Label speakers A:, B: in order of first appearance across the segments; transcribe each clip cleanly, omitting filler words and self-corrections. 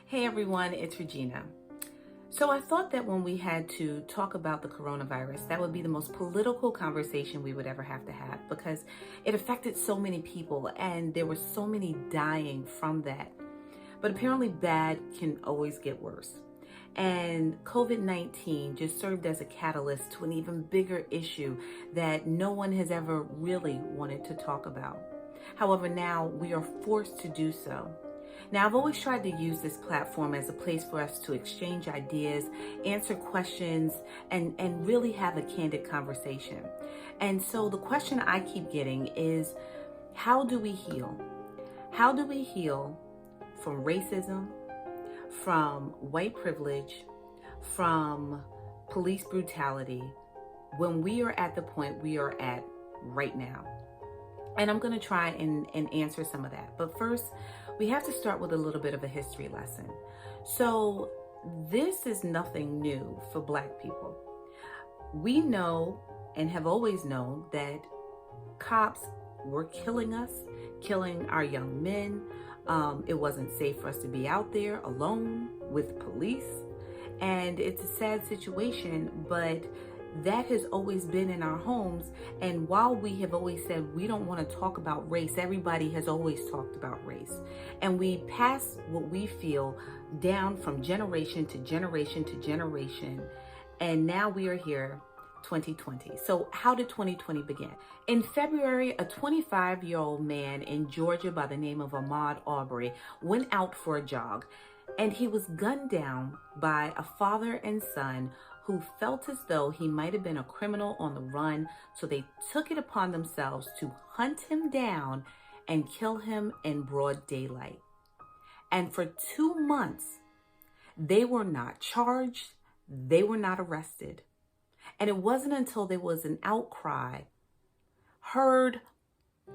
A: Hey everyone, it's Regina. So I thought that when we had to talk about the coronavirus, that would be the most political conversation we would ever have to have because it affected so many people and there were so many dying from that. But apparently bad can always get worse. And COVID-19 just served as a catalyst to an even bigger issue that no one has ever really wanted to talk about. However, now we are forced to do so. Now, I've always tried to use this platform as a place for us to exchange ideas, answer questions, and really have a candid conversation. And so the question I keep getting is, how do we heal? How do we heal from racism, from white privilege, from police brutality, when we are at the point we are at right now? And I'm going to try and answer some of that. But first, we have to start with a little bit of a history lesson. So this is nothing new for Black people. We know and have always known that cops were killing us, killing our young men. It wasn't safe for us to be out there alone with police. And it's a sad situation, but that has always been in our homes. And while we have always said we don't want to talk about race, everybody has always talked about race. And we pass what we feel down from generation to generation to generation. And now we are here, 2020. So how did 2020 begin? In February, a 25-year-old man in Georgia by the name of Ahmaud Arbery went out for a jog. And he was gunned down by a father and son who felt as though he might have been a criminal on the run. So they took it upon themselves to hunt him down and kill him in broad daylight. And for 2 months, they were not charged. They were not arrested. And it wasn't until there was an outcry heard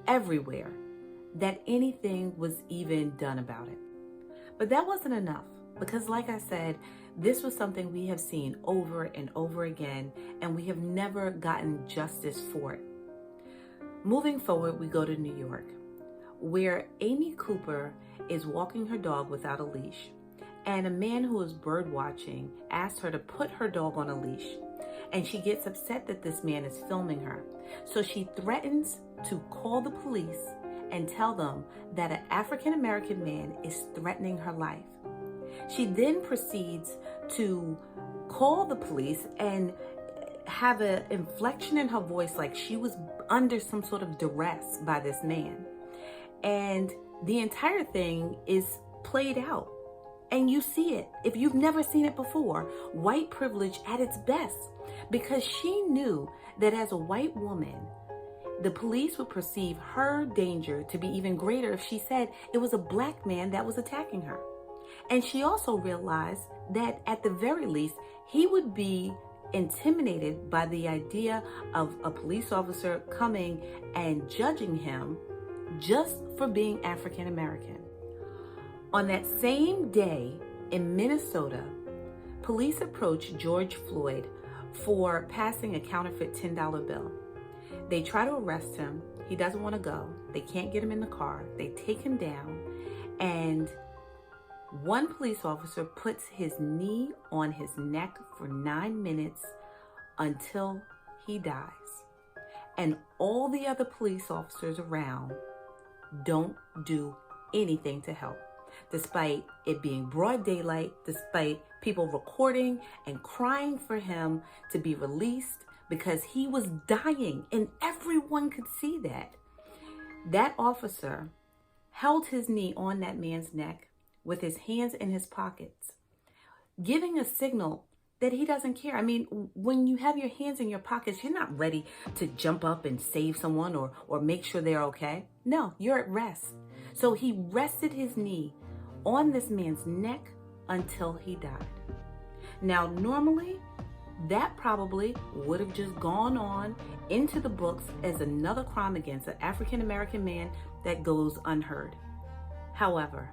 A: everywhere that anything was even done about it. But that wasn't enough because, like I said, this was something we have seen over and over again, and we have never gotten justice for it. Moving forward, we go to New York, where Amy Cooper is walking her dog without a leash, and a man who is bird watching asked her to put her dog on a leash, and she gets upset that this man is filming her. So she threatens to call the police and tell them that an African-American man is threatening her life. She then proceeds to call the police and have an inflection in her voice like she was under some sort of duress by this man. And the entire thing is played out. And you see it. If you've never seen it before, white privilege at its best. Because she knew that as a white woman, the police would perceive her danger to be even greater if she said it was a Black man that was attacking her. And she also realized that at the very least, he would be intimidated by the idea of a police officer coming and judging him just for being African American. On that same day in Minnesota, police approached George Floyd for passing a counterfeit $10 bill. They try to arrest him. He doesn't want to go. They can't get him in the car. They take him down, and one police officer puts his knee on his neck for 9 minutes until he dies. And all the other police officers around don't do anything to help, despite it being broad daylight, despite people recording and crying for him to be released because he was dying and everyone could see that. That officer held his knee on that man's neck with his hands in his pockets, giving a signal that he doesn't care. I mean, when you have your hands in your pockets, you're not ready to jump up and save someone or make sure they're okay. No, you're at rest. So he rested his knee on this man's neck until he died. Now, normally, that probably would have just gone on into the books as another crime against an African-American man that goes unheard. However,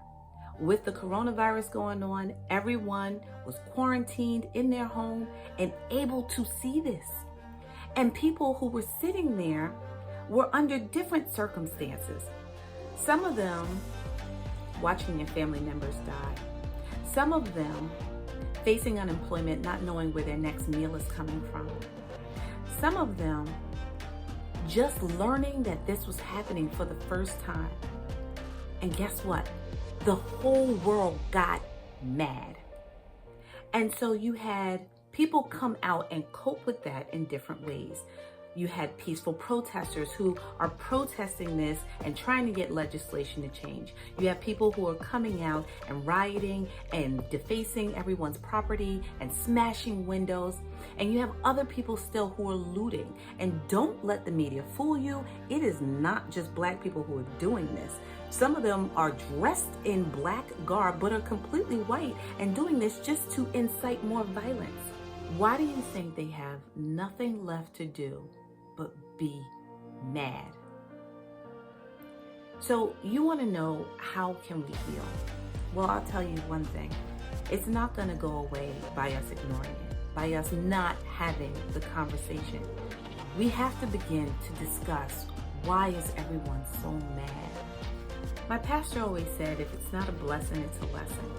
A: with the coronavirus going on, everyone was quarantined in their home and able to see this. And people who were sitting there were under different circumstances. Some of them watching their family members die. Some of them facing unemployment, not knowing where their next meal is coming from. Some of them just learning that this was happening for the first time. And guess what? The whole world got mad. And so you had people come out and cope with that in different ways. You had peaceful protesters who are protesting this and trying to get legislation to change. You have people who are coming out and rioting and defacing everyone's property and smashing windows. And you have other people still who are looting. And don't let the media fool you. It is not just Black people who are doing this. Some of them are dressed in black garb but are completely white and doing this just to incite more violence. Why do you think they have nothing left to do but be mad? So you want to know, how can we heal? Well, I'll tell you one thing. It's not going to go away by us ignoring it, by us not having the conversation. We have to begin to discuss, why is everyone so mad? My pastor always said, if it's not a blessing, it's a lesson.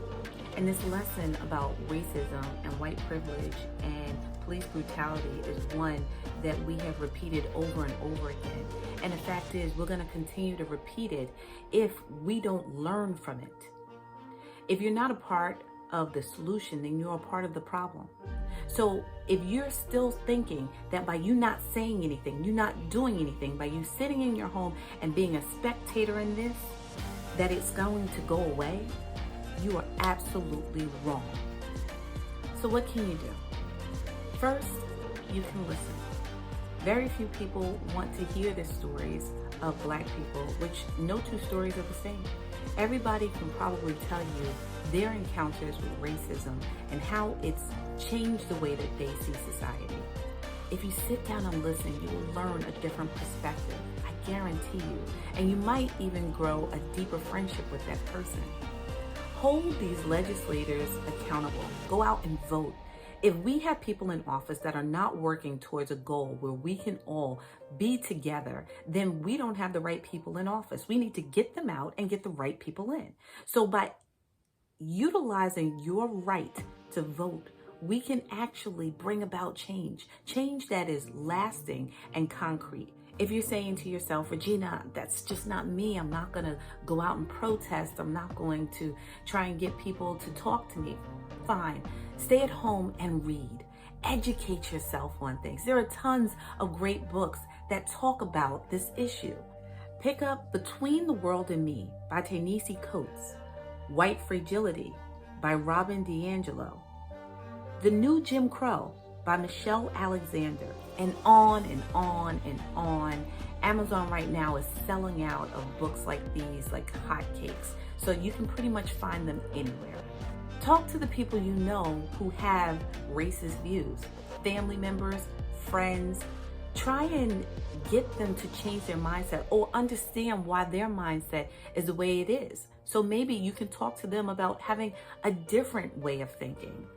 A: And this lesson about racism and white privilege and police brutality is one that we have repeated over and over again. And the fact is, we're going to continue to repeat it if we don't learn from it. If you're not a part of the solution, then you're a part of the problem. So if you're still thinking that by you not saying anything, you not doing anything, by you sitting in your home and being a spectator in this, that it's going to go away, you are absolutely wrong. So what can you do? First, you can listen. Very few people want to hear the stories of Black people, which no two stories are the same. Everybody can probably tell you their encounters with racism and how it's changed the way that they see society. If you sit down and listen, you will learn a different perspective, I guarantee you. And you might even grow a deeper friendship with that person. Hold these legislators accountable. Go out and vote. If we have people in office that are not working towards a goal where we can all be together, then we don't have the right people in office. We need to get them out and get the right people in. So by utilizing your right to vote, we can actually bring about change that is lasting and concrete. If you're saying to yourself, Regina, that's just not me. I'm not going to go out and protest. I'm not going to try and get people to talk to me. Fine. Stay at home and read. Educate yourself on things. There are tons of great books that talk about this issue. Pick up Between the World and Me by Ta-Nehisi Coates, White Fragility by Robin DiAngelo, The New Jim Crow by Michelle Alexander, and on and on and on. Amazon right now is selling out of books like these like hotcakes, so you can pretty much find them anywhere. Talk to the people you know who have racist views, family members, friends. Try and get them to change their mindset or understand why their mindset is the way it is. So maybe you can talk to them about having a different way of thinking.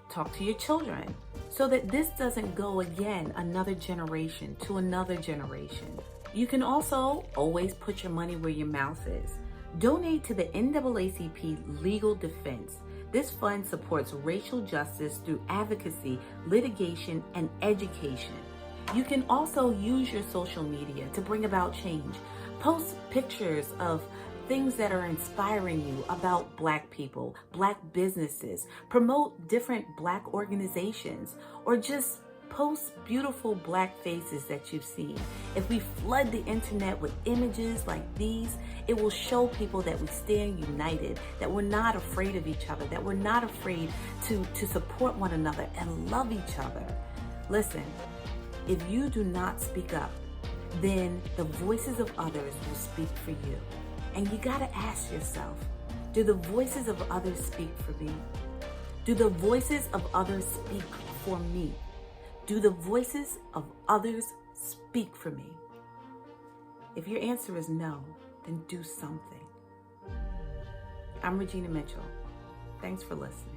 A: Talk to your children so that this doesn't go again another generation to another generation. You can also always put your money where your mouth is. Donate to the NAACP Legal Defense. This fund supports racial justice through advocacy, litigation, and education. You can also use your social media to bring about change. Post pictures of things that are inspiring you about Black people, Black businesses. Promote different Black organizations, or just post beautiful Black faces that you've seen. If we flood the internet with images like these, it will show people that we stand united, that we're not afraid of each other, that we're not afraid to support one another and love each other. Listen, if you do not speak up, then the voices of others will speak for you. And you gotta ask yourself, do the voices of others speak for me? Do the voices of others speak for me? Do the voices of others speak for me? If your answer is no, then do something. I'm Regina Mitchell. Thanks for listening.